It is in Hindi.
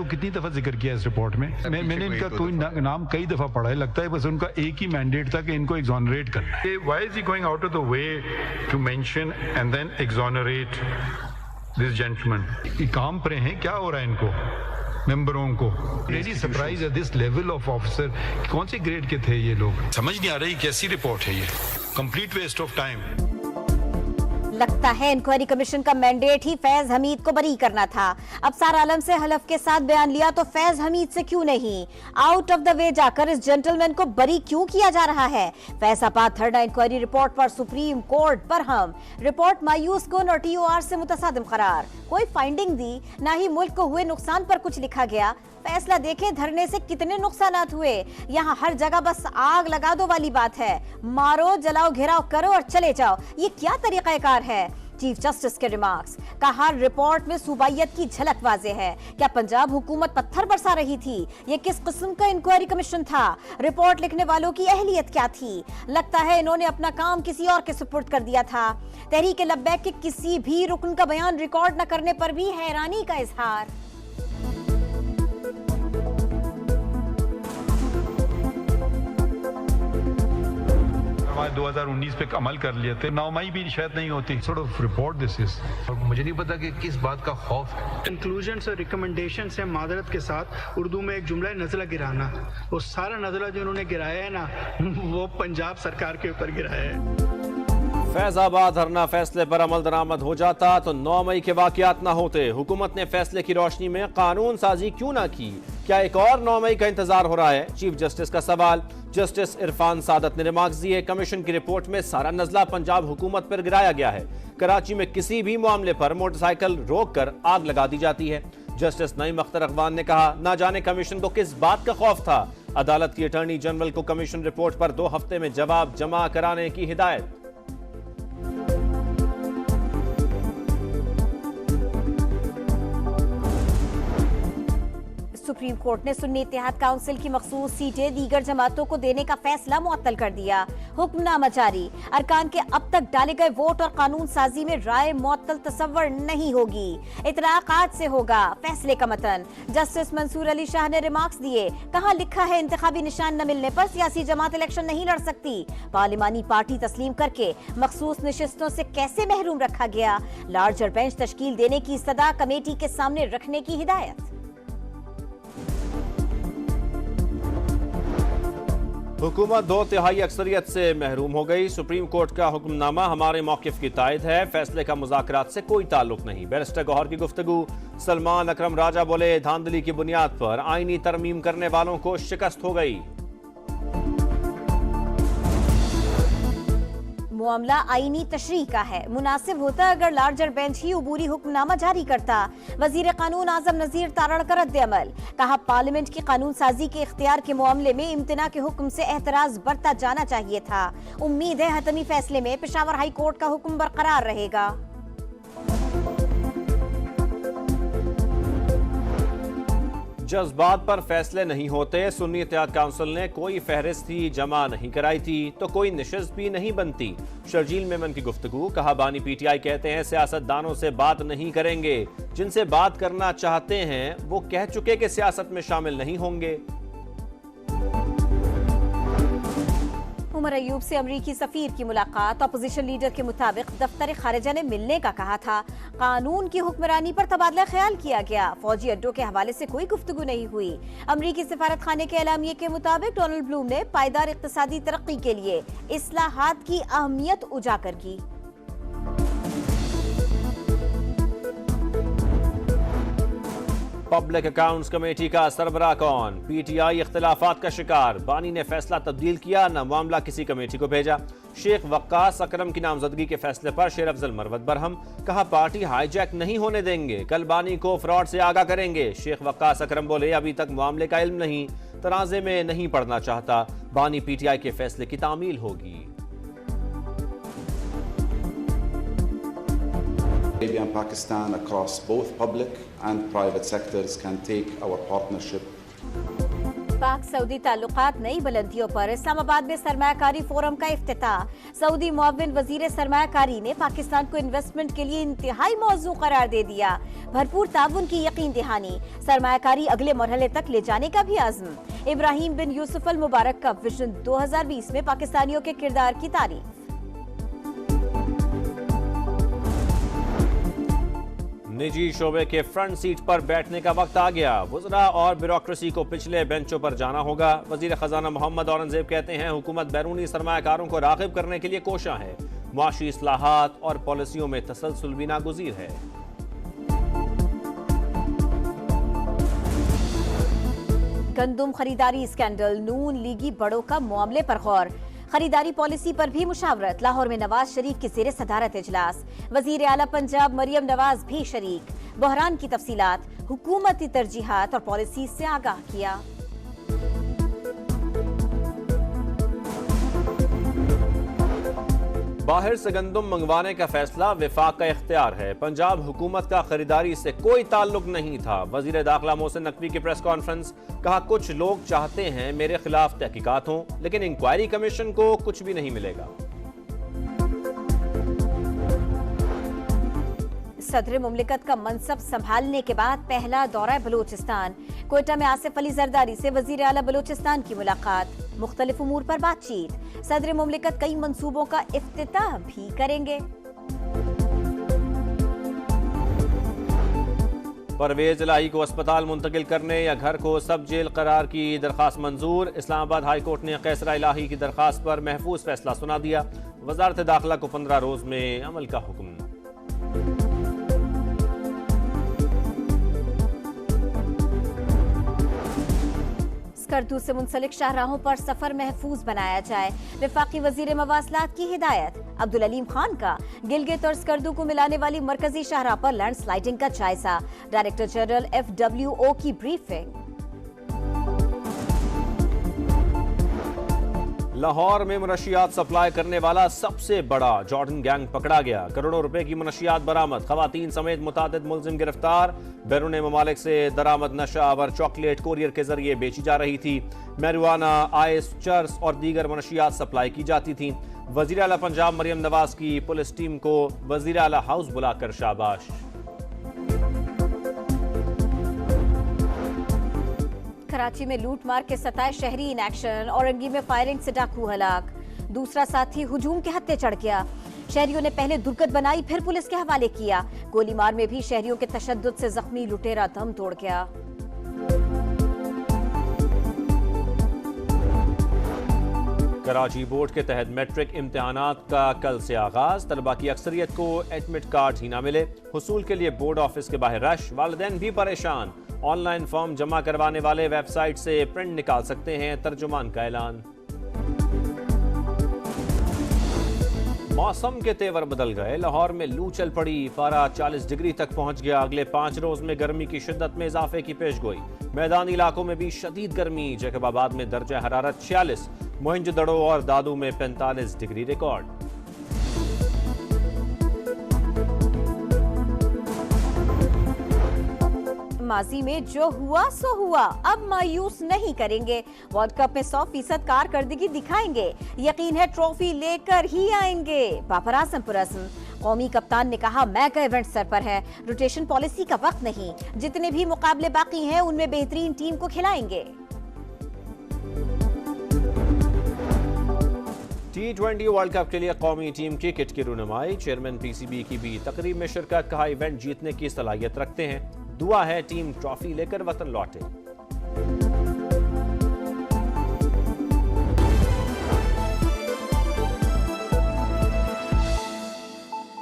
कितनी दफा जिक्र किया इस रिपोर्ट में? मैंने इनका कोई नाम कई दफा पढ़ा है, लगता है बस उनका एक ही मैंडेट था कि इनको एग्जोनरेट करना है। Why is he going out of the way to mention and then exonerate this gentleman? ये काम पर हैं, क्या हो रहा है इनको मेंबरों को? रियली सरप्राइज है दिस लेवल ऑफ ऑफिसर। कौन से ग्रेड के थे ये लोग? समझ नहीं आ रही कैसी रिपोर्ट है ये, कंप्लीट वेस्ट ऑफ टाइम। लगता है इंक्वायरी कमीशन का मैंडेट ही फैज हमीद को बरी करना था। अब सार आलम से हलफ के साथ बयान लिया तो फैज हमीद से क्यों नहीं? आउट ऑफ द वे जाकर इस जेंटलमैन को बरी क्यों किया जा रहा है? फैजाबाद थर्ड इंक्वायरी रिपोर्ट पर सुप्रीम कोर्ट बरहम। रिपोर्ट मायूस कुन और TOR से मुतसादिम करार। कोई फाइंडिंग दी, ना ही मुल्क को हुए नुकसान पर कुछ लिखा गया। फैसला देखें धरने से कितने नुकसानात हुए। यहाँ हर जगह बस आग लगा दो वाली बात है। मारो, जलाओ, घेराव करो और चले जाओ, ये क्या तरीकाकार है? चीफ जस्टिस के रिमार्क्स। कहा रिपोर्ट में सूबाइयत की झलक वाजे है। क्या पंजाब हुकूमत पत्थर बरसा रही थी? ये किस किस्म का इंक्वायरी कमीशन था? रिपोर्ट लिखने वालों की अहलियत क्या थी? लगता है इन्होंने अपना काम किसी और के सुपुर्द कर दिया था। तहरीक लब्बैक के किसी भी रुकन का बयान रिकॉर्ड न करने पर भी हैरानी का इजहार। 2019 पे अमल कर लिए थे, 9 मई भी शायद नहीं होती। Sort of report this is, और मुझे नहीं पता कि किस बात का खौफ है। कंक्लूजन्स और रिकमेंडेशन से मादरत के साथ उर्दू में एक जुमला है नज़ला गिराना। वो सारा नज़ला जो उन्होंने गिराया है ना, वो पंजाब सरकार के ऊपर गिराया है। फैजाबाद धरना फैसले पर अमल दरामद हो जाता तो 9 मई के वाकयात न होते। हुकूमत ने फैसले की रोशनी में कानून साजी क्यों ना की? क्या एक और 9 मई का इंतजार हो रहा है? चीफ जस्टिस का सवाल। जस्टिस इरफान सादत ने रिमार्क्स दिए। कमीशन की रिपोर्ट में सारा नजला पंजाब हुकूमत पर गिराया गया है। कराची में किसी भी मामले पर मोटरसाइकिल रोक कर आग लगा दी जाती है। जस्टिस नईम अख्तर अखवान ने कहा, ना जाने कमीशन को किस बात का खौफ था। अदालत की अटॉर्नी जनरल को कमीशन रिपोर्ट पर 2 हफ्ते में जवाब जमा कराने की हिदायत। सुप्रीम कोर्ट ने सुन्नी इत्तेहाद काउंसिल की मखसूस सीटें दीगर जमातों को देने का फैसला मुअत्तल कर दिया। हुक्मनामा जारी। अरकान के अब तक डाले गए वोट और कानून साजी में राय मुअत्तल तसव्वुर नहीं होगी, इतलाकात से होगा फैसले का मतन। जस्टिस मंसूर अली शाह ने रिमार्क्स दिए। कहा लिखा है इंतखाबी निशान न मिलने पर सियासी जमात इलेक्शन नहीं लड़ सकती। पार्लिमानी पार्टी तस्लीम करके मखसूस नशिस्तों से कैसे महरूम रखा गया? लार्जर बेंच तश्कील देने की सदा कमेटी के सामने रखने की हिदायत। हुकूमत 2/3 अक्सरियत से महरूम हो गई। सुप्रीम कोर्ट का हुक्मनामा हमारे मौक़िफ़ की तायद है। फैसले का मुज़ाकरात से कोई ताल्लुक नहीं। बैरिस्टर गौहर की गुफ्तगू। सलमान अकरम राजा बोले, धांधली की बुनियाद पर आईनी तरमीम करने वालों को शिकस्त हो गई। मामला आईनी तशरीह का है। मुनासिब होता अगर लार्जर बेंच ही उबूरी हुक्मनामा जारी करता। वजीर कानून आजम नजीर तारण का रद्द अमल। कहा पार्लियामेंट की कानून साजी के इख्तियार के मामले में इम्तना के हुक्म से एतराज बरता जाना चाहिए था। उम्मीद है हतमी फैसले में पेशावर हाई कोर्ट का हुक्म बरकरार रहेगा। जज्बात पर फैसले नहीं होते। सुन्नी इत्तेहाद काउंसिल ने कोई फहरिस्त ही जमा नहीं कराई थी तो कोई नशिस्त भी नहीं बनती। शर्जील मेमन की गुफ्तगू। कहा बानी PTI कहते हैं सियासतदानों से बात नहीं करेंगे, जिनसे बात करना चाहते हैं वो कह चुके कि सियासत में शामिल नहीं होंगे। उमर अयूब से अमरीकी सफीर की मुलाकात। अपोजिशन लीडर के मुताबिक दफ्तर खारिजा ने मिलने का कहा था। कानून की हुक्मरानी पर तबादला ख्याल किया गया। फौजी अड्डों के हवाले से कोई गुफ्तगू नहीं हुई। अमरीकी सफारत खाने के एलामिये के मुताबिक डोनाल्ड ब्लूम ने पायदार इक्तिसादी तरक्की के लिए इस्लाहात की अहमियत उजागर की। पब्लिक अकाउंट्स कमेटी का सरबराह कौन? PTI इख्तिलाफात का शिकार। बानी ने फैसला तब्दील किया, न मामला किसी कमेटी को भेजा। शेख वक्कास अकरम की नामजदगी के फैसले पर शेर अफजल मरवत बरहम। कहा पार्टी हाईजैक नहीं होने देंगे, कल बानी को फ्रॉड से आगाह करेंगे। शेख वक्कास अकरम बोले, अभी तक मामले का इल्म नहीं, तनाज़े में नहीं पढ़ना चाहता। बानी PTI के फैसले की तामील होगी। Arabia and Pakistan across both public and private sectors can take our partnership पाक सऊदी ताल्लुकात नई बुलंदियों पर। इस्लामाबाद में सरमायाकारी फोरम का इफ्तिताह। सऊदी मुअव्विन वजीर सरमायाकारी ने पाकिस्तान को इन्वेस्टमेंट के लिए इंतहाई मौजू करार दे दिया। भरपूर ताउन की यकीन दहानी, सरमायाकारी अगले मरहले तक ले जाने का भी अज़्म। इब्राहिम बिन यूसुफ अल मुबारक का विजन 2020 में पाकिस्तानियों के किरदार की तारीफ। निजी शोबे के फ्रंट सीट पर बैठने का वक्त आ गया। वज़रा और ब्यूरोक्रेसी को पिछले बेंचों पर जाना होगा। वजीर खजाना मोहम्मद औरंगजेब कहते हैं हुकूमत बैरूनी सरमायाकारों को राग़िब करने के लिए कोशा है। मुआशी इस्लाहात और पॉलिसियों में तसलसल भी नागुज़ीर है। गंदुम खरीदारी स्कैंडल, नून लीगी बड़ों का मामले पर गौर। खरीदारी पॉलिसी पर भी मुशावरत। लाहौर में नवाज शरीफ की ज़ेरे सदारत इजलास। वजीर आला पंजाब मरियम नवाज भी शरीक। बहरान की तफसीलात, हुकूमती तरजीहात और पॉलिसी से आगाह किया। बाहर से गंदम मंगवाने का फैसला विफाक का इख्तियार है। पंजाब हुकूमत का खरीदारी से कोई ताल्लुक नहीं था। वजीर दाखिला मोहसिन नकवी की प्रेस कॉन्फ्रेंस, कहा कुछ लोग चाहते हैं मेरे खिलाफ तहकीकात हों, लेकिन इंक्वायरी कमीशन को कुछ भी नहीं मिलेगा। सदर मुमलिकत का मनसब संभालने के बाद पहला दौरा बलूचिस्तान। कोयटा में आसिफ अली जरदारी से वजीर आला बलूचिस्तान की मुलाकात। मुख्तलिफ उमूर पर बातचीत। सदर मुमलिकत कई मंसूबों का इफ्तिताह भी करेंगे। परवेज इलाही को अस्पताल मुंतकिल करने या घर को सब जेल करार की दरखास्त मंजूर। इस्लामाबाद हाई कोर्ट ने कैसरा इलाही की दरखास्त पर महफूज फैसला सुना दिया। वजारत दाखिला को 15 रोज में अमल का हुक्म। स्कर्दू से मुंसलिक शाहराहों पर सफर महफूज बनाया जाए। वफाकी वजीर मवासलात की हिदायत। अब्दुल अलीम खान का गिलगित और स्कर्दू को मिलाने वाली मरकजी शाहराह पर लैंडस्लाइडिंग का जायजा। डायरेक्टर जनरल FWO की ब्रीफिंग। लाहौर में मनशियात सप्लाई करने वाला सबसे बड़ा जॉर्डन गैंग पकड़ा गया। करोड़ों रुपए की मनशियात बरामद। खवातीन समेत मुतादिद मुलजिम गिरफ्तार। बैरून ममालिक से दरामद नशा और चॉकलेट कोरियर के जरिए बेची जा रही थी। मैरिजुआना, आइस, चर्स और दीगर मनशियात सप्लाई की जाती थी। वजीर आला पंजाब मरियम नवाज की पुलिस टीम को वजीर आला हाउस बुलाकर शाबाश। कराची में लूटमार के 27 शहरी इन एक्शन। औरंगी में फायरिंग से डाकू हलाक। दूसरा साथी हुजूम के हत्थे चढ़ गया। शहरियों ने पहले दुर्गत बनाई, फिर पुलिस के हवाले किया। गोलीमार में भी शहरियों के तशद्दुद से जख्मी लुटेरा दम तोड़ गया। कराची बोर्ड के तहत मैट्रिक इम्तिहानात का कल से आगाज। तलबा की अक्सरियत को एडमिट कार्ड ही ना मिले। हुसूल के लिए बोर्ड ऑफिस के बाहर रश। वालिदैन भी परेशान। ऑनलाइन फॉर्म जमा करवाने वाले वेबसाइट से प्रिंट निकाल सकते हैं, तर्जुमान का ऐलान। मौसम के तेवर बदल गए। लाहौर में लू चल पड़ी। पारा 40 डिग्री तक पहुंच गया। अगले 5 रोज में गर्मी की शिद्दत में इजाफे की पेशगोई। मैदानी इलाकों में भी शदीद गर्मी। जैकबाबाद में दर्जा हरारत 46, मोहिंजोदड़ो और दादू में 45 डिग्री रिकॉर्ड। माजी में जो हुआ सो हुआ, अब मायूस नहीं करेंगे। वर्ल्ड कप में 100% कारकर्दगी दिखाएंगे। यकीन है ट्रॉफी लेकर ही आएंगे। बाबर आजम पुरस्म। कौमी कप्तान ने कहा मैगा इवेंट सर पर है, रोटेशन पॉलिसी का वक्त नहीं। जितने भी मुकाबले बाकी हैं उनमें बेहतरीन टीम को खिलाएंगे। T20 वर्ल्ड कप के लिए कौमी टीम क्रिकेट की रुनुमाई। चेयरमैन PCB की भी तकरीब में शिरकत। कहा इवेंट जीतने की सलाहियत रखते हैं। दुआ है टीम ट्रॉफी लेकर वतन लौटे।